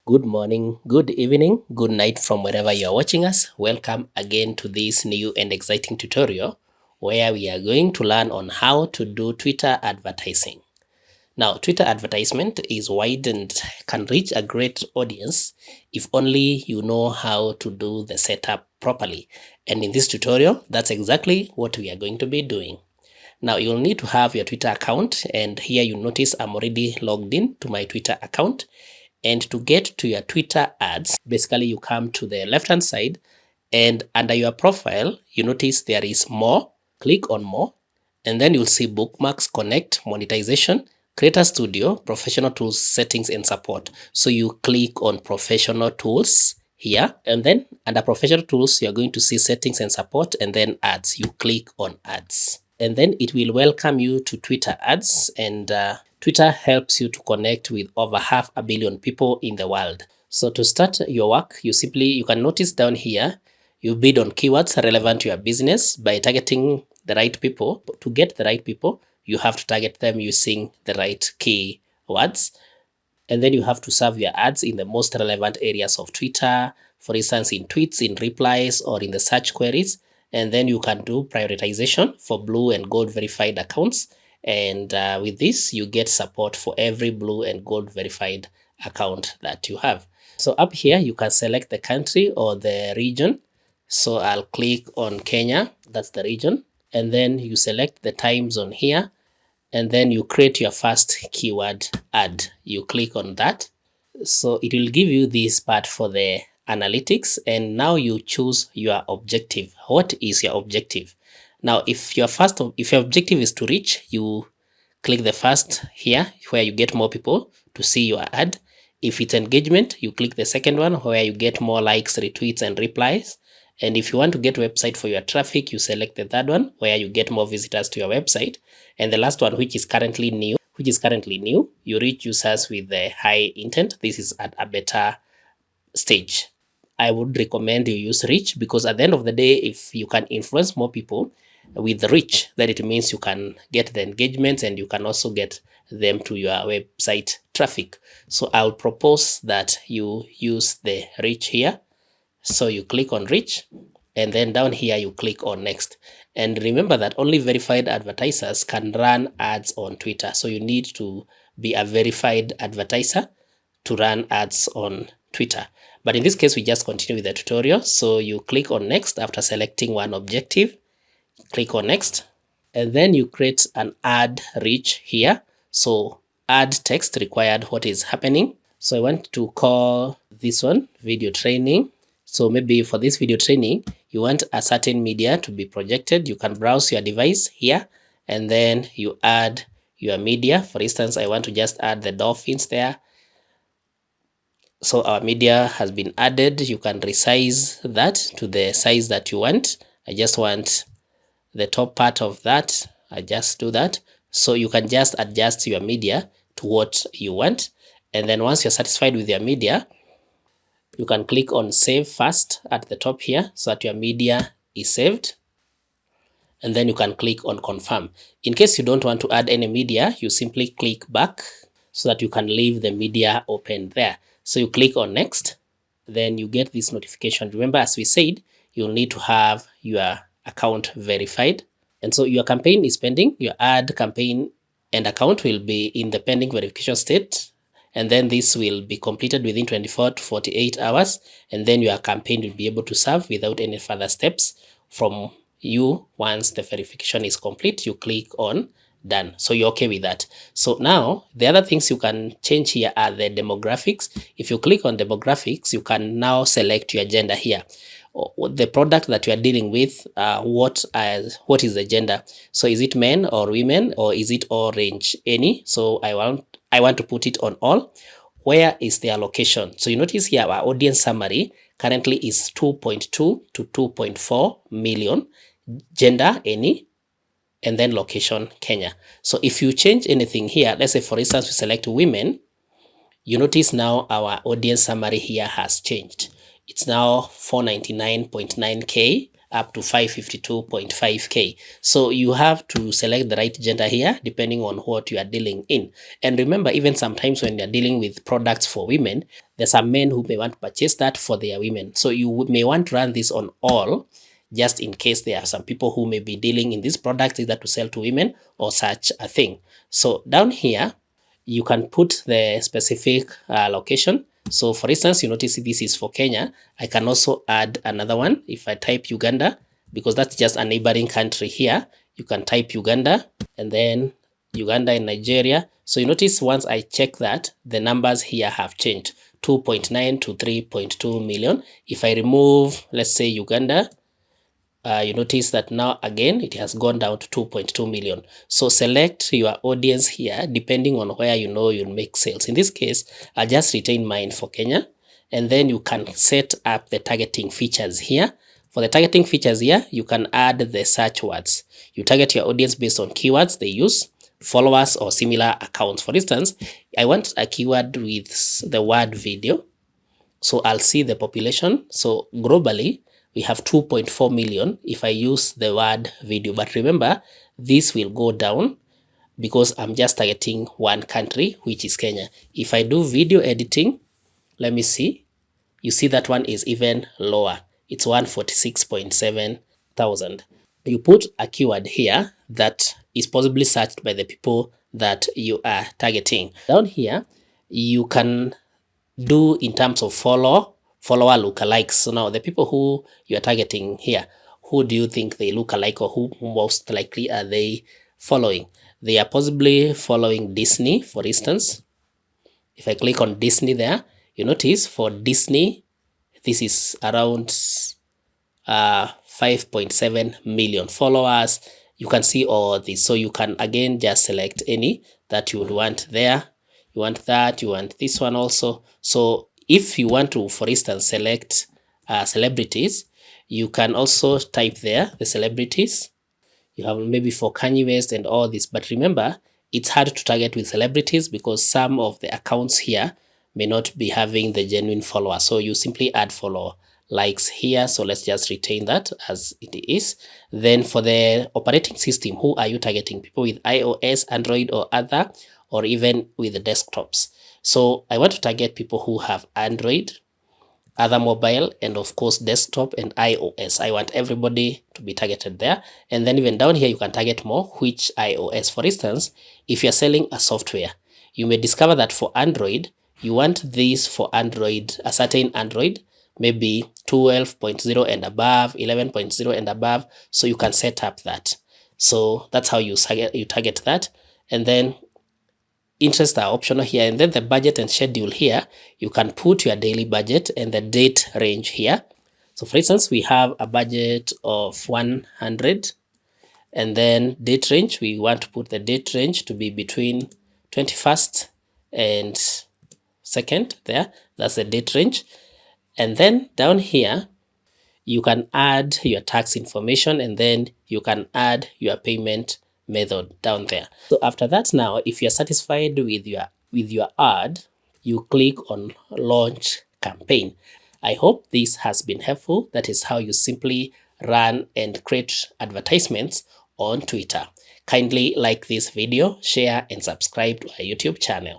Good morning, good evening, good night from wherever you are watching us. Welcome again to this new and exciting tutorial where we are going to learn on how to do Twitter advertising. Now, Twitter advertisement is wide and can reach a great audience if only you know how to do the setup properly. And in this tutorial, that's exactly what we are going to be doing. Now, you'll need to have your Twitter account, and here you notice I'm already logged in to my Twitter account. And to get to your Twitter ads, basically you come to the left hand side, and under your profile, you notice there is more. Click on more, and then you'll see bookmarks, connect, monetization, creator studio, professional tools, settings, and support. So you click on professional tools here, and then under professional tools, you're going to see settings and support, and then ads. You click on ads, and then it will welcome you to Twitter ads. And Twitter helps you to connect with over 500 million people in the world. So to start your work, you can notice down here, you bid on keywords relevant to your business by targeting the right people. To get the right people, you have to target them using the right keywords. And then you have to serve your ads in the most relevant areas of Twitter, for instance, in tweets, in replies, or in the search queries. And then you can do prioritization for blue and gold verified accounts. And with this, you get support for every blue and gold verified account that you have. So up here, you can select the country or the region. So I'll click on Kenya, that's the region. And then you select the time zone here. And then you create your first keyword ad. You click on that. So it will give you this part for the analytics. And now you choose your objective. What is your objective? Now, if your objective is to reach, you click the first here where you get more people to see your ad. If it's engagement, you click the second one where you get more likes, retweets, and replies. And if you want to get website for your traffic, you select the third one where you get more visitors to your website. And the last one, which is currently new, you reach users with the high intent. This is at a better stage. I would recommend you use reach, because at the end of the day, if you can influence more people with reach, then it means you can get the engagements and you can also get them to your website traffic. So I'll propose that you use the reach here. So you click on reach, and then down here you click on next. And remember that only verified advertisers can run ads on Twitter. So you need to be a verified advertiser to run ads on Twitter. But in this case, we just continue with the tutorial. So you click on next after selecting one objective. Click on next, and then you create an ad reach here. So add text required what is happening. So I want to call this one video training. So maybe for this video training, you want a certain media to be projected. You can browse your device here, and then you add your media. For instance, I want to just add the dolphins there. So our media has been added. You can resize that to the size that you want. I just want the top part of that. I just do that. So you can just adjust your media to what you want. And then once you're satisfied with your media, you can click on save first at the top here so that your media is saved. And then you can click on confirm. In case you don't want to add any media, you simply click back so that you can leave the media open there. So you click on next, then you get this notification. Remember, as we said, you'll need to have your account verified. And so your campaign is pending. Your ad campaign and account will be in the pending verification state. And then this will be completed within 24 to 48 hours. And then your campaign will be able to serve without any further steps from you. Once the verification is complete, you click on done. So you're okay with that. So now the other things you can change here are the demographics. If you click on demographics, you can now select your gender here. The product that you are dealing with, what is the gender? So is it men or women, or is it all range any? So I want to put it on all. Where is their location? So you notice here our audience summary currently is 2.2 to 2.4 million. Gender any, and then location Kenya. So if you change anything here, let's say for instance we select women, you notice now our audience summary here has changed. It's now 499.9K up to 552.5K. So you have to select the right gender here depending on what you are dealing in. And remember, even sometimes when you're dealing with products for women, There's some men who may want to purchase that for their women. So you may want to run this on all, just in case there are some people who may be dealing in these products either to sell to women or such a thing. So down here, you can put the specific location. So for instance, you notice this is for Kenya. I can also add another one. If I type Uganda, because that's just a neighboring country here, you can type Uganda and then Uganda and Nigeria. So you notice once I check that, the numbers here have changed, 2.9 to 3.2 million. If I remove, let's say Uganda, you notice that now again it has gone down to 2.2 million. So select your audience here depending on where you know you'll make sales. In this case, I'll just retain mine for Kenya, and then you can set up the targeting features here. For the targeting features here, you can add the search words. You target your audience based on keywords they use, followers, or similar accounts. For instance, I want a keyword with the word video, so I'll see the population. So globally, we have 2.4 million if I use the word video. But remember, this will go down because I'm just targeting one country, which is Kenya. If I do video editing, let me see. You see that one is even lower. It's 146.7 thousand. You put a keyword here that is possibly searched by the people that you are targeting. Down here, you can do in terms of follower lookalikes. So now the people who you are targeting here, who do you think they look alike, or who most likely are they following? They are possibly following Disney, for instance. If I click on Disney there, you notice for Disney, this is around 5.7 million followers. You can see all this. So you can again just select any that you would want there. You want that, you want this one also. So if you want to, for instance, select celebrities, you can also type there the celebrities. You have maybe for Kanye West and all this. But remember, it's hard to target with celebrities because some of the accounts here may not be having the genuine follower. So you simply add follow likes here. So let's just retain that as it is. Then for the operating system, who are you targeting? People with iOS, Android, or other, or even with the desktops. So I want to target people who have Android, other mobile, and of course desktop and iOS. I want everybody to be targeted there. And then even down here, you can target more which iOS. For instance, if you're selling a software, you may discover that for Android, you want this for Android, a certain Android, maybe 12.0 and above, 11.0 and above. So you can set up that. So that's how you target that. And then interests are optional here, and then the budget and schedule here, you can put your daily budget and the date range here. So for instance, we have a budget of 100, and then date range, we want to put the date range to be between 21st and 2nd there. That's the date range. And then down here, you can add your tax information, and then you can add your payment method down there. So after that, now if you're satisfied with your ad, you click on launch campaign. I hope this has been helpful. That is how you simply run and create advertisements on Twitter. Kindly like this video, share, and subscribe to our YouTube channel.